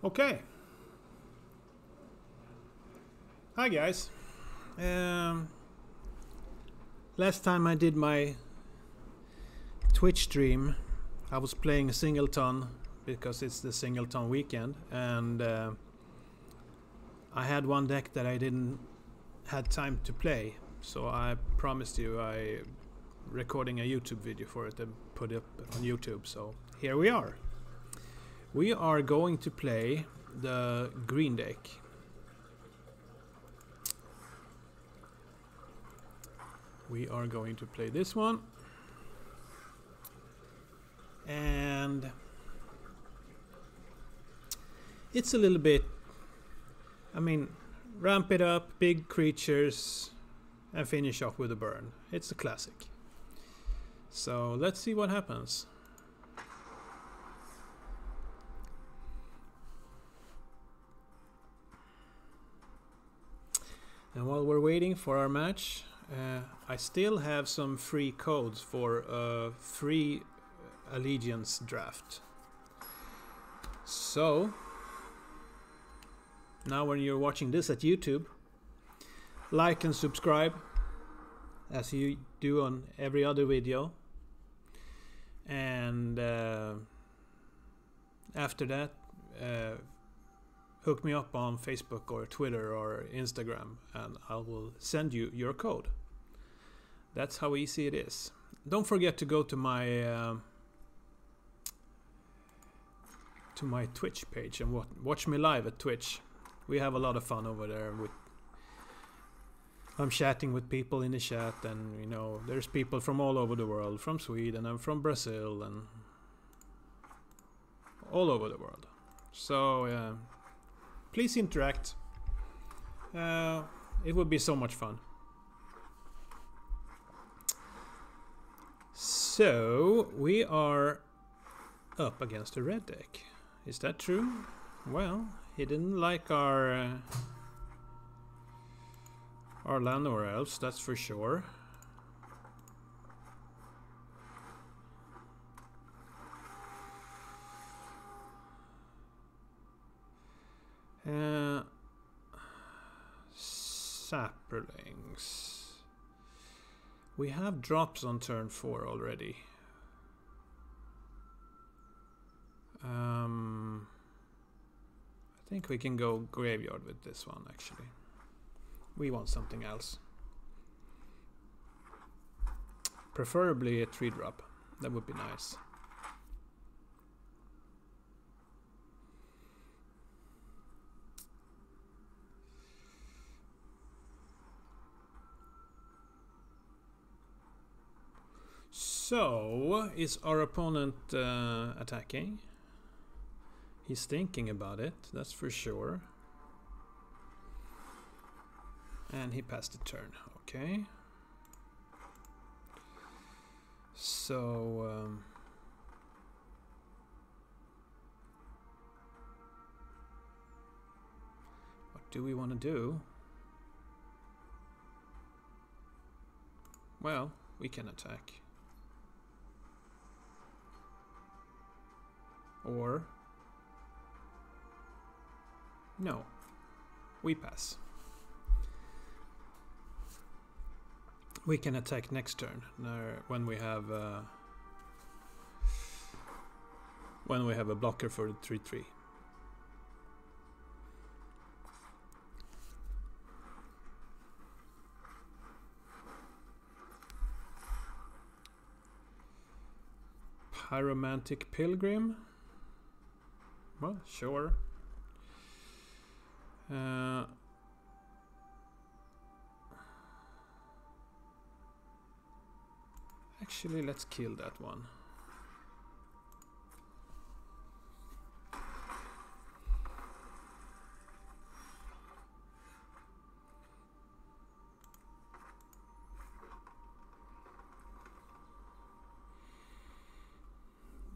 Okay. Hi guys. Last time I did my Twitch stream, I was playing Singleton because it's the Singleton weekend, and I had one deck that I didn't had time to play, so I promised you I recording a YouTube video for it and put it on YouTube. So here we are. We are going to play the green deck. We are going to play this one. And it's a little bit, I mean, ramp it up, big creatures, and finish off with a burn. It's a classic. So let's see what happens. And while we're waiting for our match, I still have some free codes for a free Allegiance draft. So now when you're watching this at YouTube, like and subscribe as you do on every other video. And after that, hook me up on Facebook or Twitter or Instagram, and I will send you your code. That's how easy it is. Don't forget to go to my Twitch page and watch me live at Twitch. We have a lot of fun over there. I'm chatting with people in the chat, and you know, there's people from all over the world, from Sweden and from Brazil and all over the world. So please interact. It would be so much fun. So we are up against a red deck. Is that true? Well, he didn't like our land or elves, that's for sure. Sapperlings. We have drops on turn 4 already. I think we can go graveyard with this one, actually. We want something else. Preferably a 3-drop. That would be nice. So, is our opponent attacking? He's thinking about it, that's for sure. And he passed the turn, okay. So, what do we want to do? Well, we can attack. Or no, we pass. We can attack next turn when we have a blocker for the 3/3. Pyromantic Pilgrim. Well, sure. Actually, let's kill that one.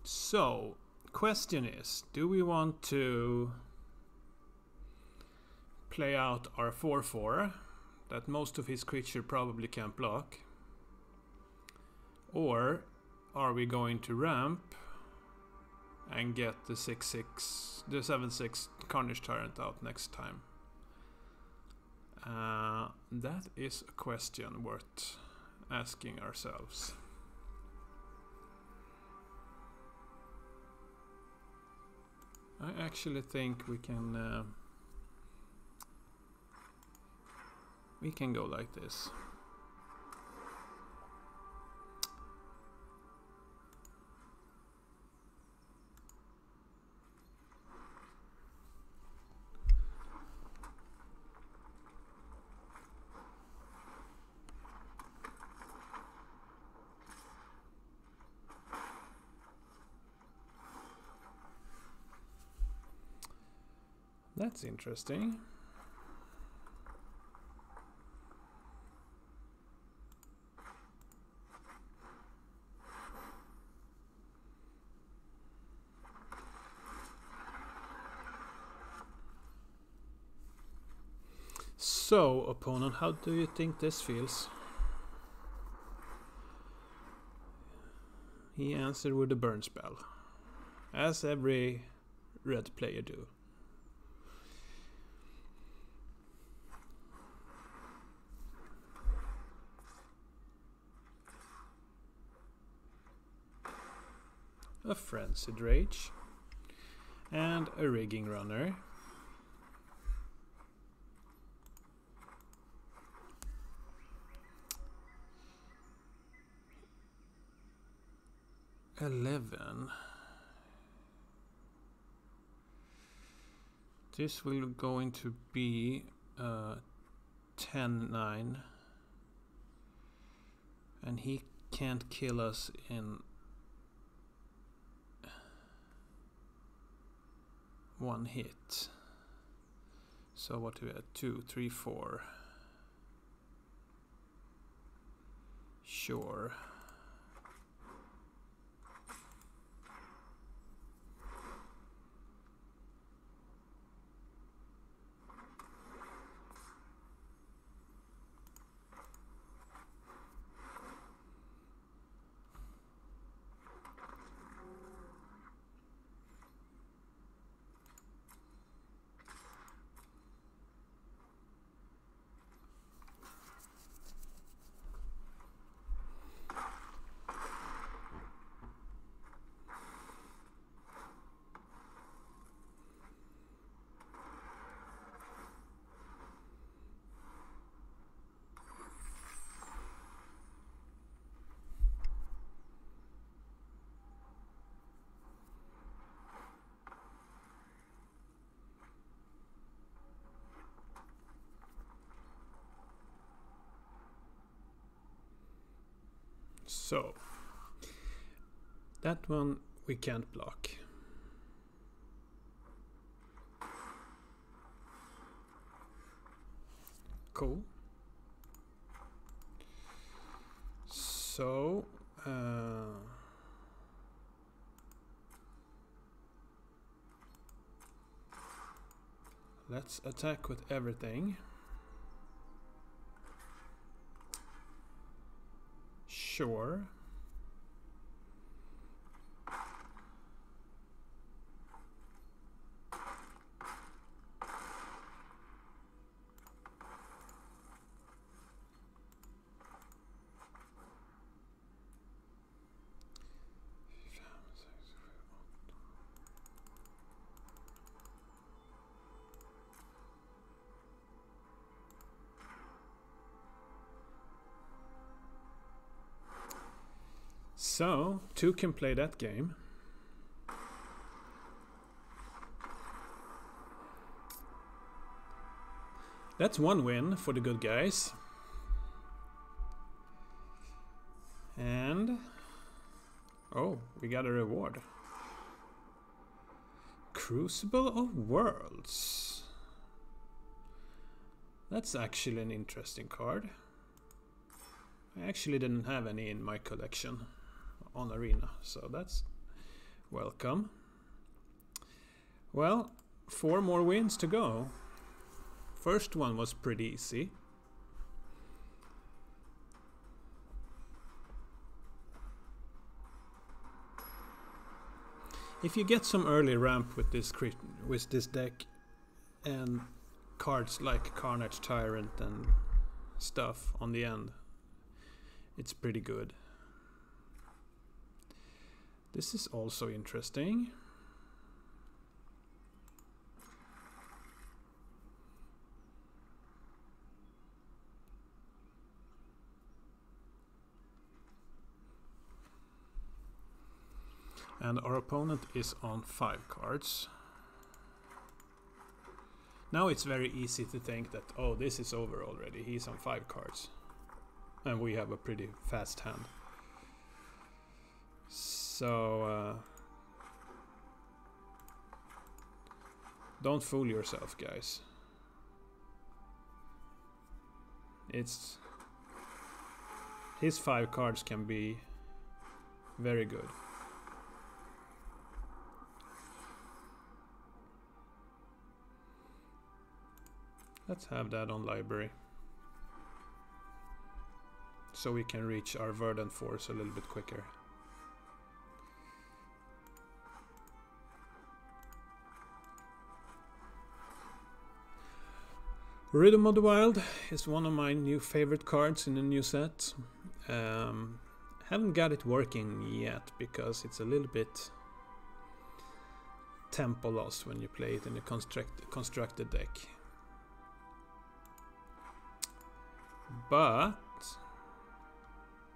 So, question is, do we want to play out our 4/4 that most of his creature probably can't block? Or are we going to ramp and get the 6/6, the 7/6 Carnage Tyrant out next time? That is a question worth asking ourselves. I actually think we can go like this. That's interesting. So, opponent, how do you think this feels? He answered with a burn spell, as every red player do. A Frenzied Rage and a Rigging Runner. $11. This will going to be 10-9, and he can't kill us in one hit. So what do we have? 2, 3, 4. Sure. So, that one we can't block. Cool. So, let's attack with everything. Sure. So, 2 can play that game. That's 1 win for the good guys. And... oh, we got a reward. Crucible of Worlds. That's actually an interesting card. I actually didn't have any in my collection on Arena, so that's welcome. Well, 4 more wins to go. First one was pretty easy. If you get some early ramp with this deck and cards like Carnage Tyrant and stuff on the end, it's pretty good. This is also interesting. And our opponent is on 5 cards. Now it's very easy to think that, oh, this is over already. He's on 5 cards. And we have a pretty fast hand. So, don't fool yourself, guys. His 5 cards can be very good. Let's have that on library, so we can reach our Verdant Force a little bit quicker. Rhythm of the Wild is one of my new favorite cards in the new set. Haven't got it working yet because it's a little bit tempo loss when you play it in a constructed deck. But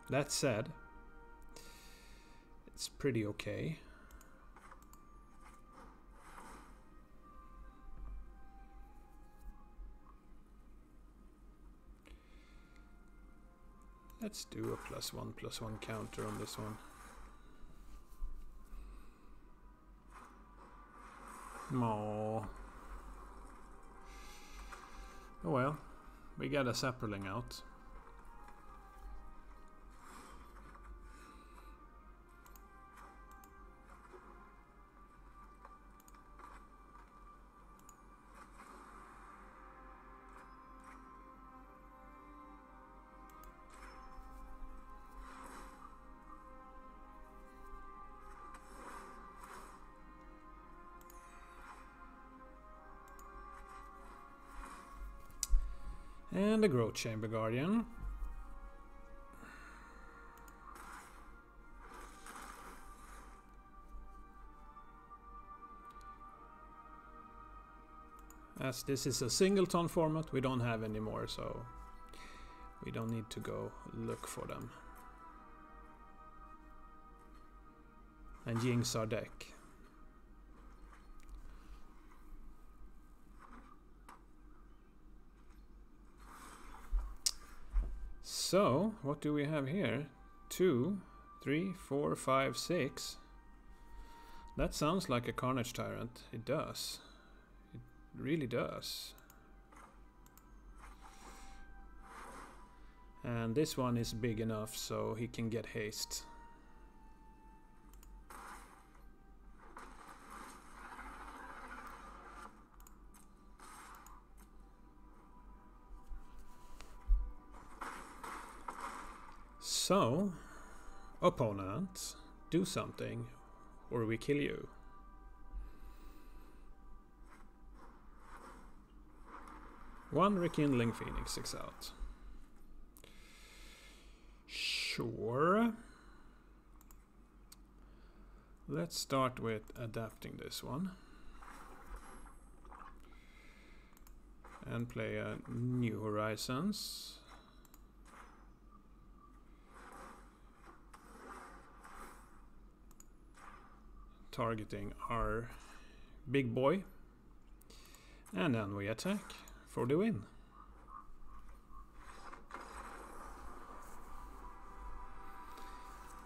that said, it's pretty okay. Let's do a +1/+1 counter on this one. No. Oh well. We got a Sapperling out. And the Growth Chamber Guardian. As this is a Singleton format, we don't have any more, so we don't need to go look for them. And jinx our deck. So, what do we have here? 2, 3, 4, 5, 6. That sounds like a Carnage Tyrant. It does. It really does. And this one is big enough so he can get haste. So, opponent, do something or we kill you. One Rekindling Phoenix 6 out. Sure. Let's start with adapting this one. And play a New Horizons. Targeting our big boy, and then we attack for the win.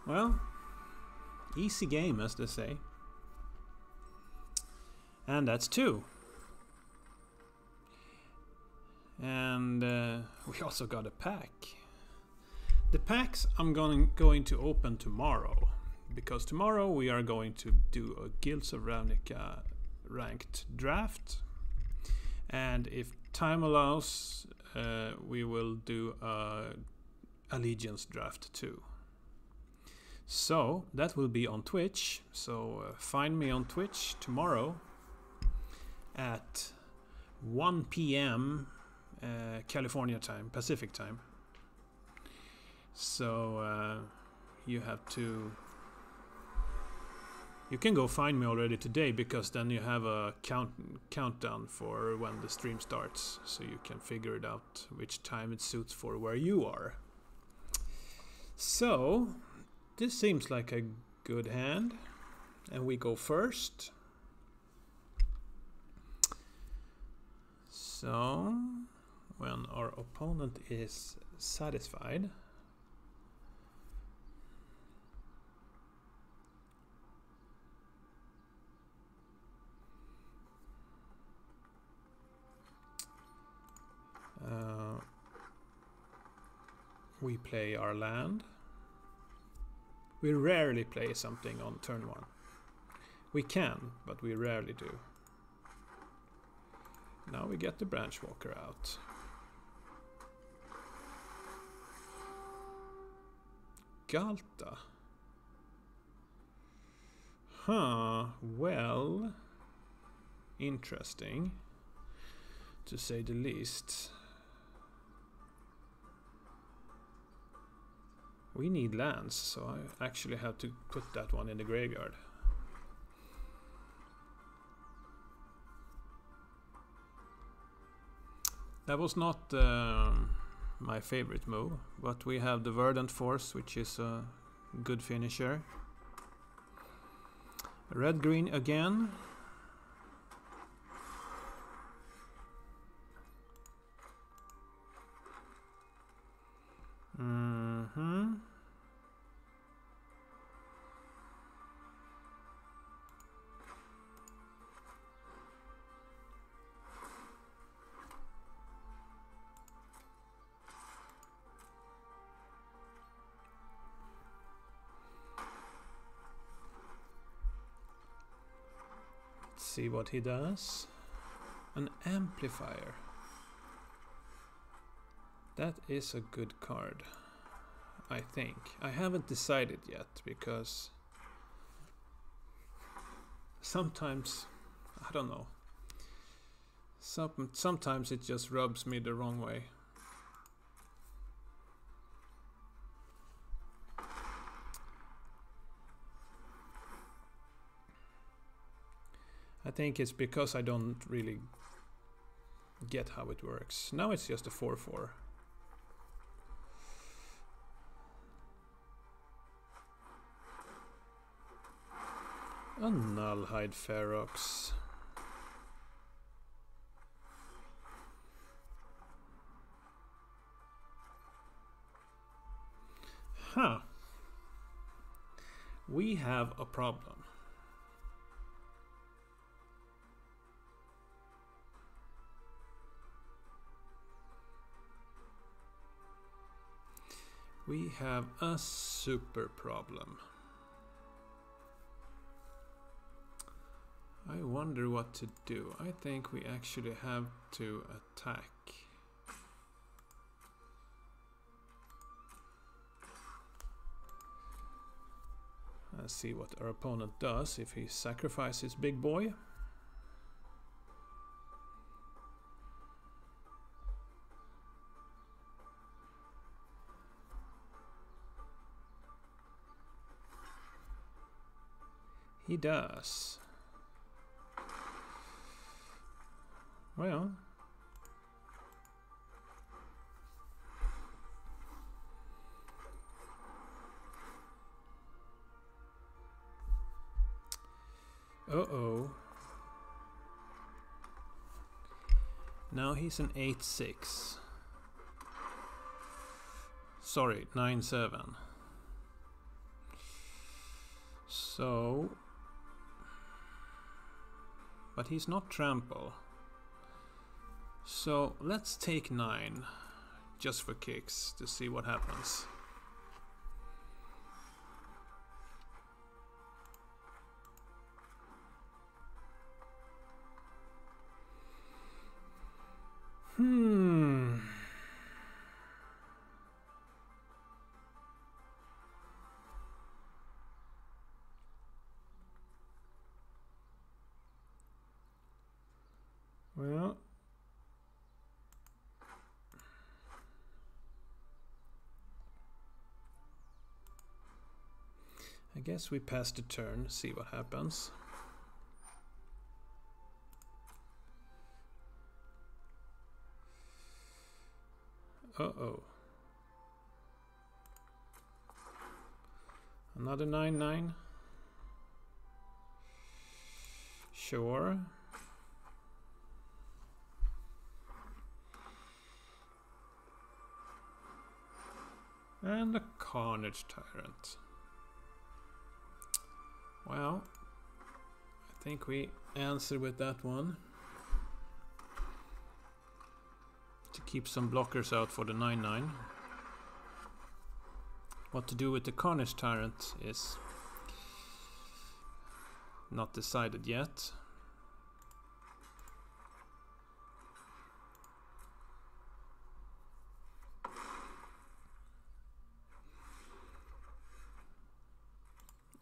Well, easy game, as they say. And that's 2. And we also got a pack. The packs I'm going to open tomorrow. Because tomorrow we are going to do a Guilds of Ravnica ranked draft, and if time allows, we will do a Allegiance draft too. So that will be on Twitch. So find me on Twitch tomorrow at 1 p.m. California time, Pacific time. So you have to... You can go find me already today, because then you have a countdown for when the stream starts, so you can figure it out which time it suits for where you are. So this seems like a good hand, and we go first. So when our opponent is satisfied, we play our land. We rarely play something on turn 1. We can, but we rarely do. Now we get the branch walker out. Galta. Huh, well, interesting, to say the least. We need lands, so I actually have to put that one in the graveyard. That was not my favorite move, but we have the Verdant Force, which is a good finisher. Red-green again. See what he does. An amplifier. That is a good card, I think. I haven't decided yet, because sometimes, I don't know, sometimes it just rubs me the wrong way. I think it's because I don't really get how it works. Now it's just a 4/4. A Nullhide Ferox. Huh. We have a problem. We have a super problem. I wonder what to do. I think we actually have to attack. Let's see what our opponent does if he sacrifices big boy. He does. Well, uh-oh. Now he's an 8/6. Sorry, 9/7. So, but he's not trample. So let's take 9, just for kicks, to see what happens. Well, I guess we pass the turn, see what happens. Uh-oh. Another 9-9. Sure. And a Carnage Tyrant. Well, I think we answer with that one. To keep some blockers out for the 9-9. What to do with the Carnage Tyrant is not decided yet.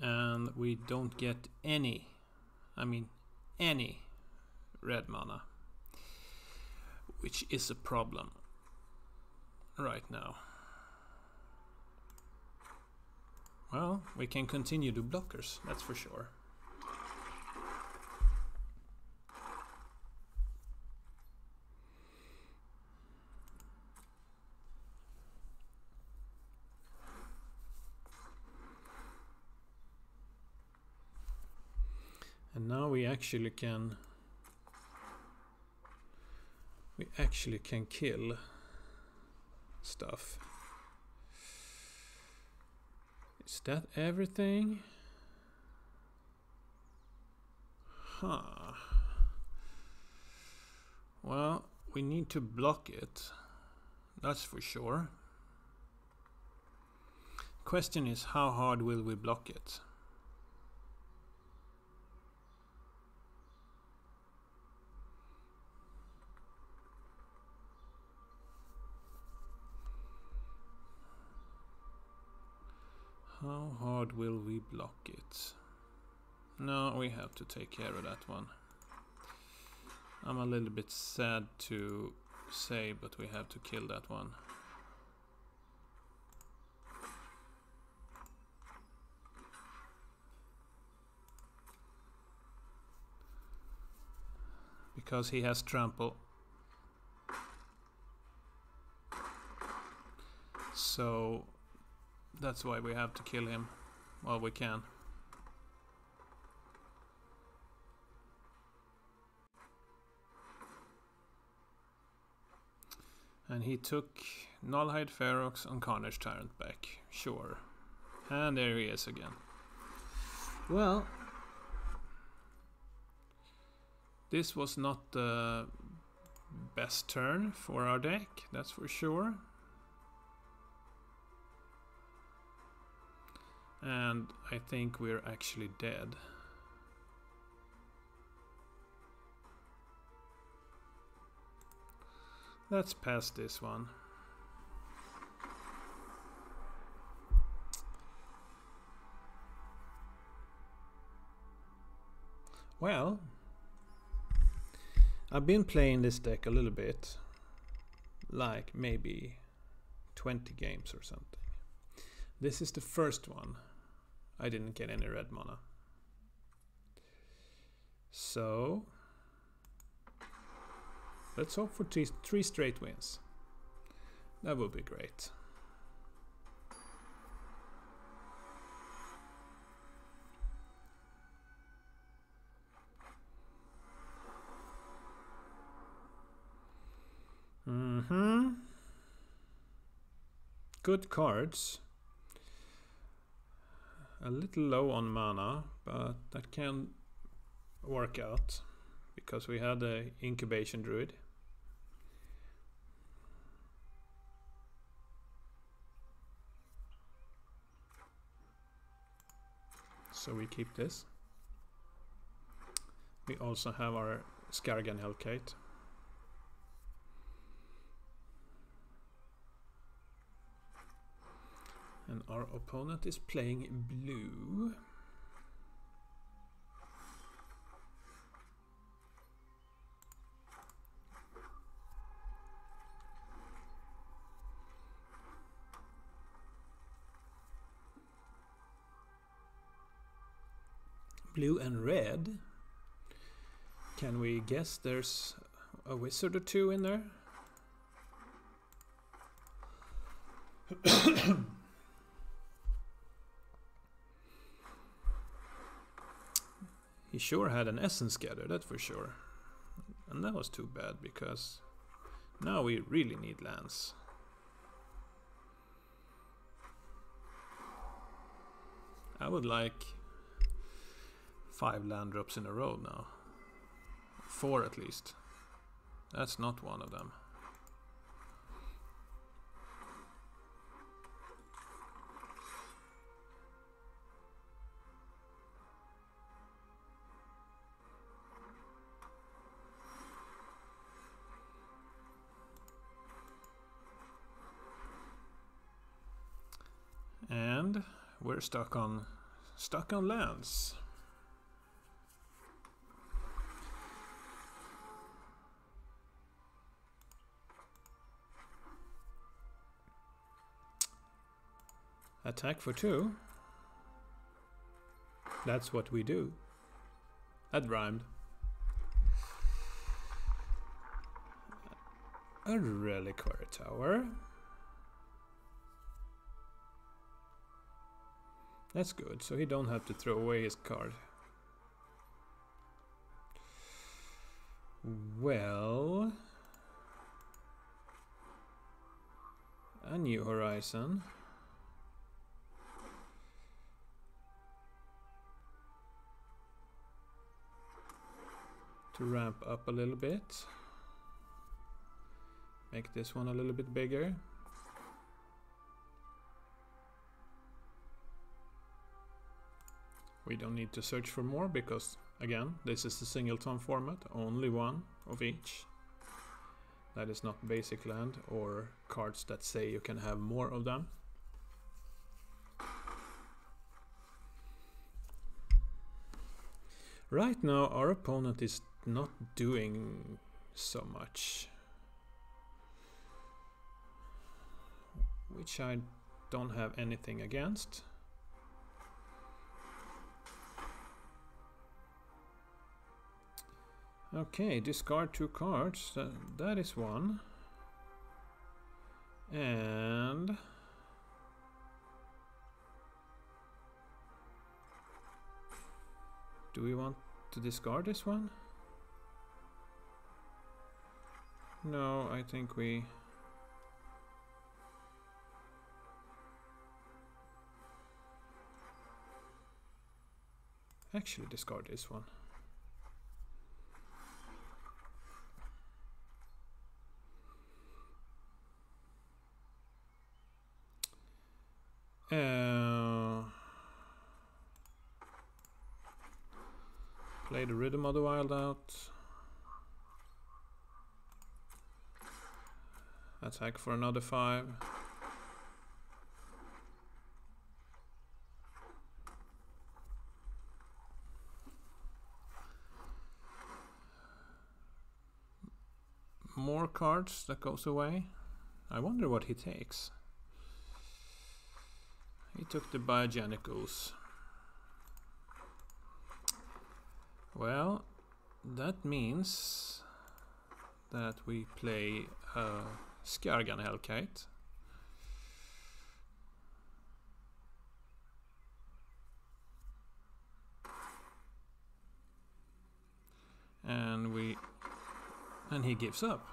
And we don't get any, I mean any red mana, which is a problem right now. Well, we can continue to blockers, that's for sure. And now we actually can kill stuff. Is that everything? Huh. Well, we need to block it. That's for sure. Question is, how hard will we block it? How hard will we block it? No, we have to take care of that one. I'm a little bit sad to say, but we have to kill that one. Because he has trample. So that's why we have to kill him while we can. And he took Nullhide Ferox and Carnage Tyrant back. Sure. And there he is again. Well, this was not the best turn for our deck, that's for sure. And I think we're actually dead. Let's pass this one. Well, I've been playing this deck a little bit, like maybe 20 games or something. This is the first one. I didn't get any red mana. So let's hope for three straight wins. That would be great. Good cards. A little low on mana, but that can work out because we had a incubation druid. So we keep this. We also have our Skargan Hellkite. And our opponent is playing blue. Blue and red. Can we guess there's a wizard or two in there? He sure had an essence gather, that's for sure. And that was too bad, because now we really need lands. I would like 5 land drops in a row now. 4 at least. That's not one of them. And we're stuck on lands. Attack for 2. That's what we do. That rhymed. A reliquary tower. That's good, so he don't have to throw away his card. Well, a new horizon. To ramp up a little bit. Make this one a little bit bigger. We don't need to search for more because, again, this is the Singleton format, only one of each. That is not basic land or cards that say you can have more of them. Right now our opponent is not doing so much, which I don't have anything against. Okay, discard 2 cards. That is one. And do we want to discard this one? No, I think we actually discard this one. Play the Rhythm of the Wild out. Attack for another 5. More cards that goes away. I wonder what he takes. He took the Biogenic Ooze. Well, that means that we play Skargan Hellkite. And he gives up.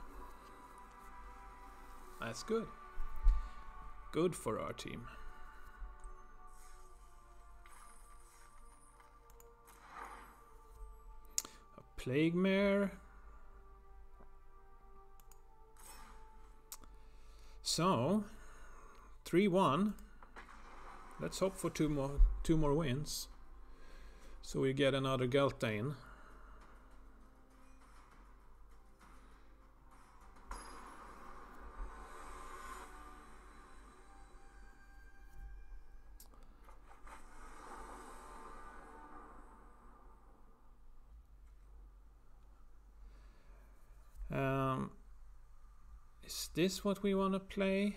That's good. Good for our team. Plague Mare. So 3-1. Let's hope for two more wins, so we get another Geltain. Is this what we want to play?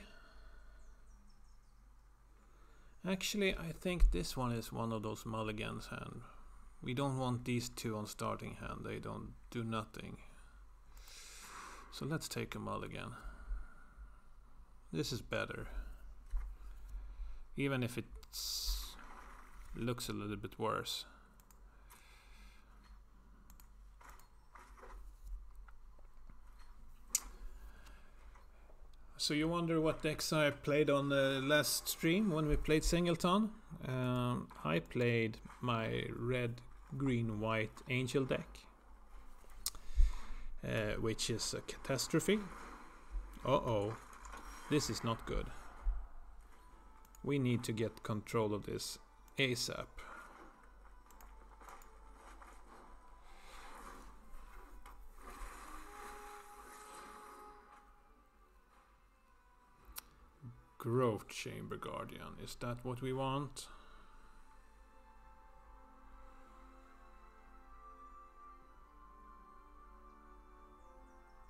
Actually, I think this one is one of those mulligans, and We don't want these two on starting hand. They don't do nothing. So let's take a mulligan. This is better. Even if it looks a little bit worse. So you wonder what decks I played on the last stream when we played Singleton? I played my red, green, white angel deck, which is a catastrophe. Uh-oh, this is not good. We need to get control of this ASAP. Growth Chamber Guardian, is that what we want?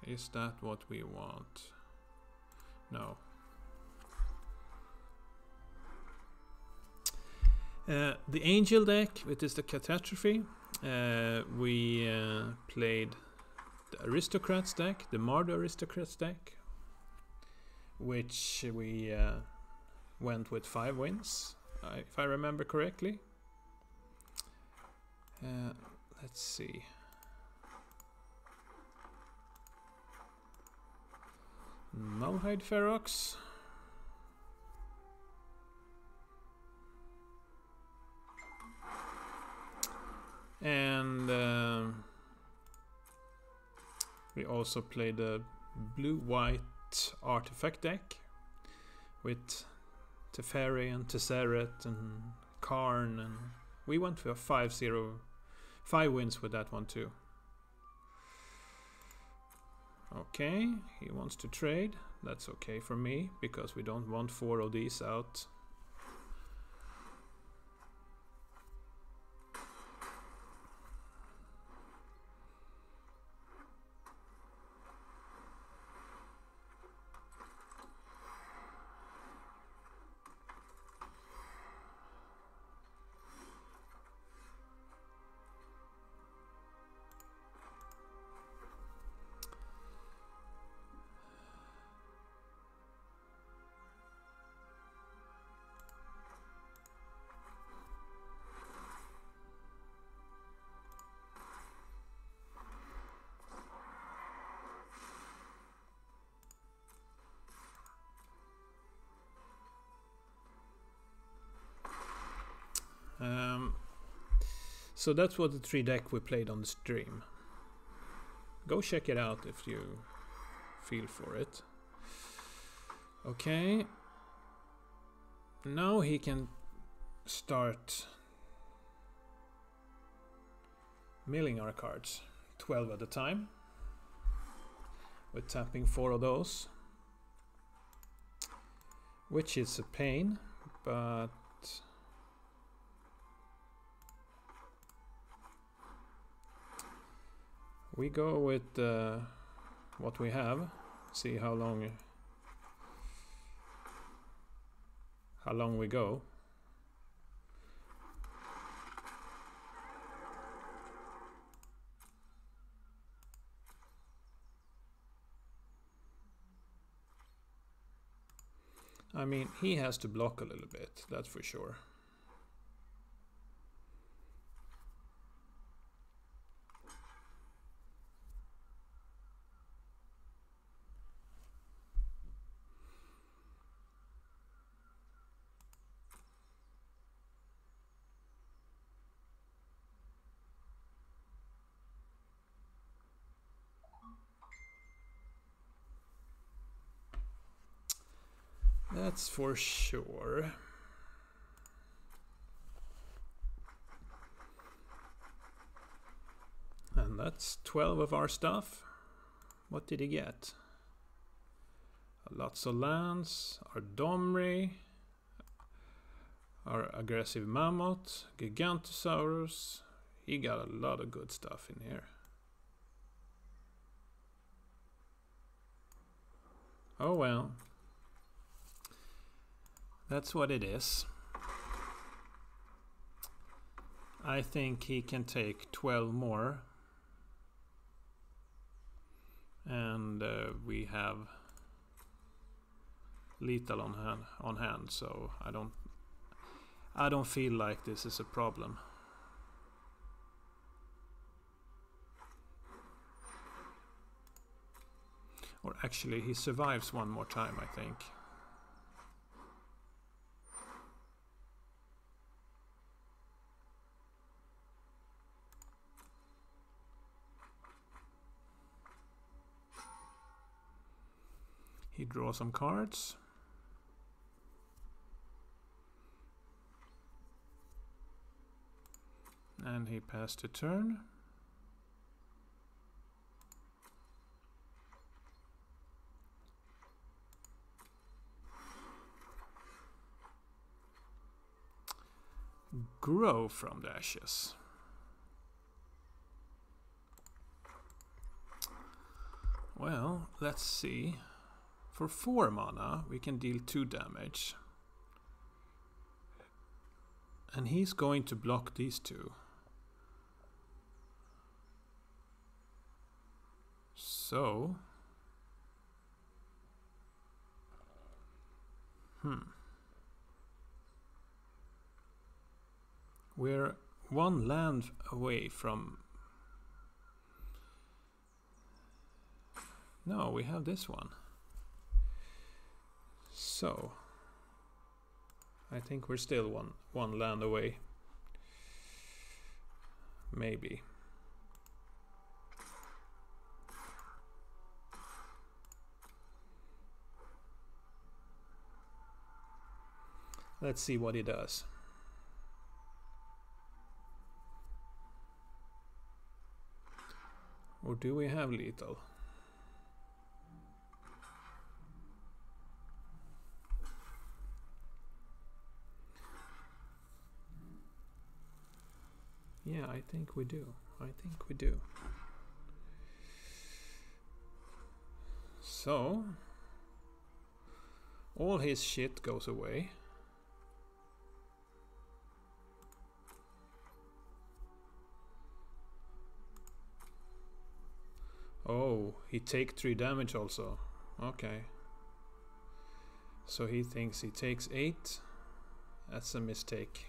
Is that what we want? No. The Angel deck, it is the Catastrophe. We played the Aristocrats deck, the Mardu Aristocrats deck, which we went with 5 wins, if I remember correctly. Let's see. Nullhide Ferox. And we also played a blue-white artifact deck with Teferi and Tesseret and Karn, and we went for 5 wins with that one too. Okay, he wants to trade. That's okay for me, because we don't want 4 of these out. So that's what the 3 deck we played on the stream. Go check it out if you feel for it. Okay. Now he can start milling our cards 12 at a time. We're tapping 4 of those, which is a pain, but we go with what we have. See how long we go. I mean, he has to block a little bit, that's for sure. That's for sure. And that's 12 of our stuff. What did he get? Lots of lands, our Domri, our aggressive Mammoth, Gigantosaurus. He got a lot of good stuff in here. Oh well. That's what it is. I think he can take 12 more. And we have lethal on hand, so I don't feel like this is a problem. Or actually, he survives one more time, I think. He draws some cards. And he passed a turn. Grow from the ashes. Well, let's see. For 4 mana, we can deal 2 damage. And he's going to block these 2. So... We're 1 land away from... No, we have this one. So... I think we're still one land away. Maybe. Let's see what he does. Or do we have lethal? Yeah, I think we do. I think we do. So, all his shit goes away. Oh, he take 3 damage also. Okay. So he thinks he takes 8. That's a mistake.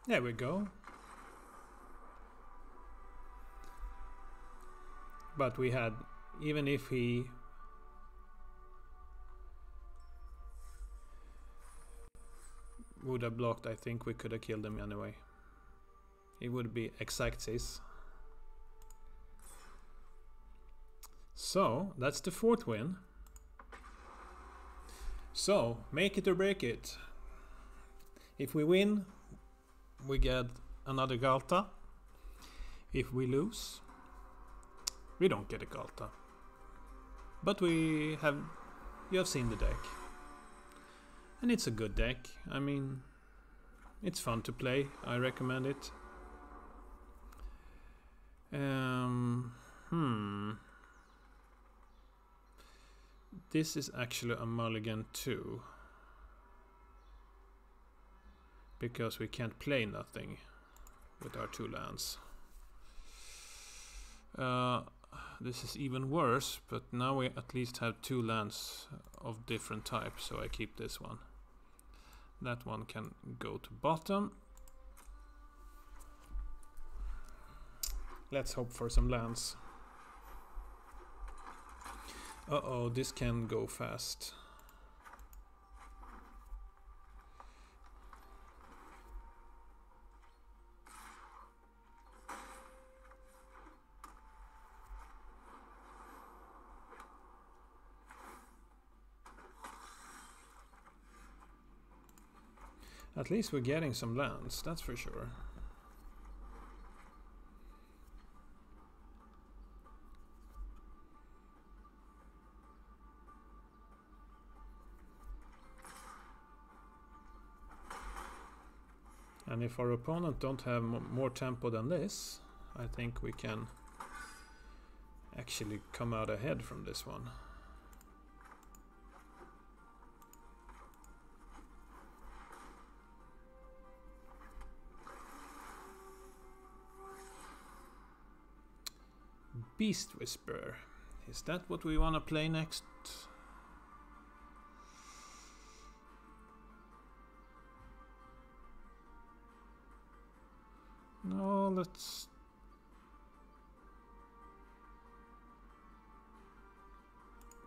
There we go. But we had, even if he would have blocked, I think we could have killed him anyway. It would be exactis. So, that's the 4th win. So, make it or break it. If we win, we get another Galta. If we lose, we don't get a Galta. But you have seen the deck. And it's a good deck. I mean, it's fun to play. I recommend it. This is actually a mulligan too. Because we can't play nothing with our 2 lands. This is even worse, but now we at least have 2 lands of different types, so I keep this one. That one can go to bottom. Let's hope for some lands. Uh-oh, this can go fast. At least we're getting some lands, that's for sure. And if our opponent don't have more tempo than this, I think we can actually come out ahead from this one. Beast Whisperer. Is that what we want to play next? No, let's...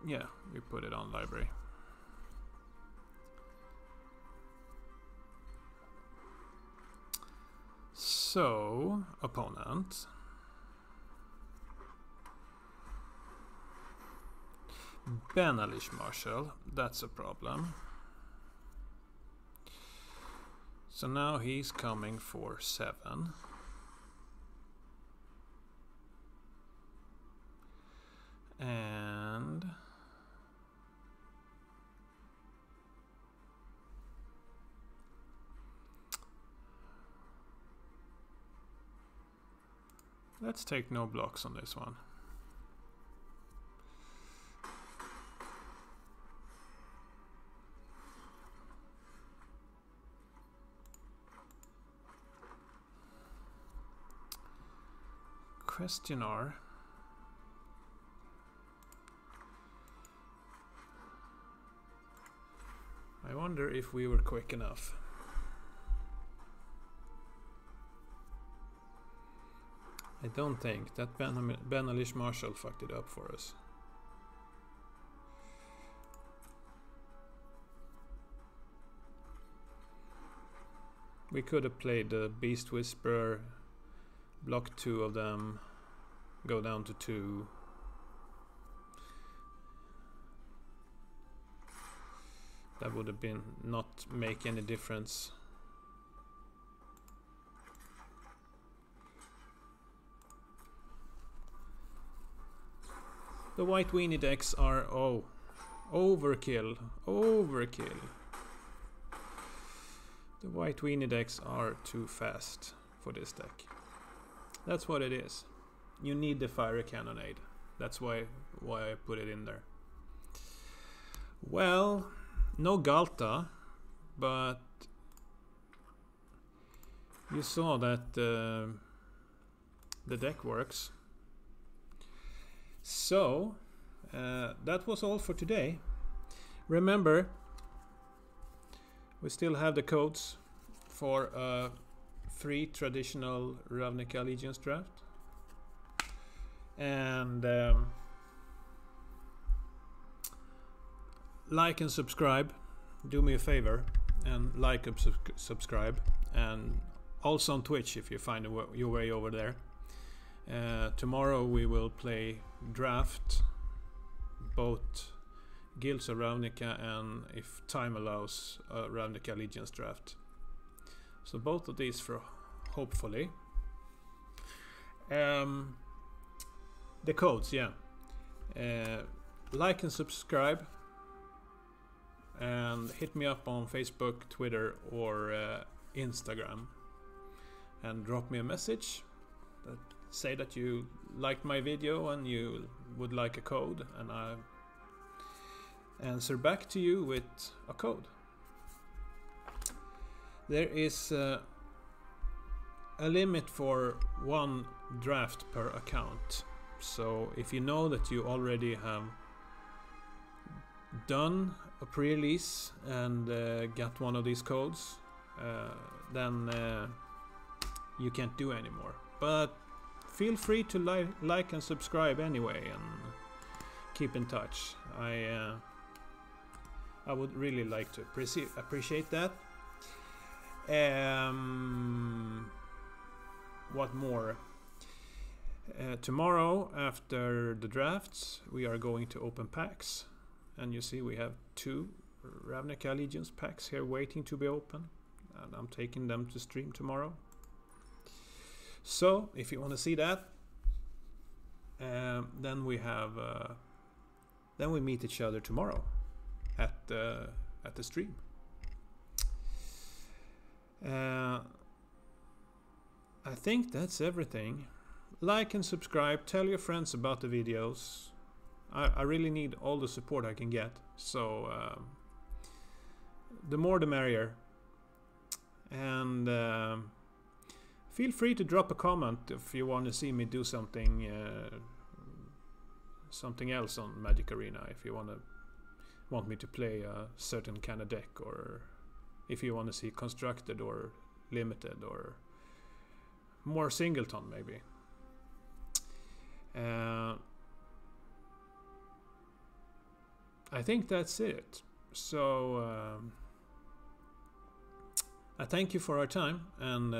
Yeah, we put it on library. So, opponent. Benalish Marshal, that's a problem. So now he's coming for 7. And let's take no blocks on this one. Questioner. I wonder if we were quick enough. I don't think that Benalish Marshal fucked it up for us. We could have played the Beast Whisperer, block 2 of them, go down to 2. That would have been not make any difference. The white weenie decks are overkill. Overkill. The white weenie decks are too fast for this deck. That's what it is. You need the fire cannonade. That's why I put it in there. Well, no Galta, but you saw that the deck works. So that was all for today. Remember, we still have the codes for a free traditional Ravnica Allegiance draft. And like and subscribe. Do me a favor and like and subscribe. And also on Twitch if you find your way over there. Tomorrow we will play draft, both Guilds of Ravnica and, if time allows, Ravnica Allegiance draft. So both of these for hopefully. The codes, yeah. Like and subscribe. And hit me up on Facebook, Twitter or Instagram. And drop me a message. Say that you liked my video and you would like a code. And I answer back to you with a code. There is a limit for 1 draft per account. So if you know that you already have done a pre-release and got one of these codes, then you can't do anymore. But feel free to like and subscribe anyway and keep in touch. I would really like to appreciate that. What more? Tomorrow after the drafts we are going to open packs, and you see we have 2 Ravnica Allegiance packs here waiting to be opened. and I'm taking them to stream tomorrow. So if you want to see that, then we meet each other tomorrow at the stream. I think that's everything. Like and subscribe. Tell your friends about the videos. I really need all the support I can get. So the more the merrier. And feel free to drop a comment if you want to see me do something else on Magic Arena. If you want me to play a certain kind of deck, or if you want to see constructed or limited or more Singleton maybe. I think that's it. So I thank you for our time, and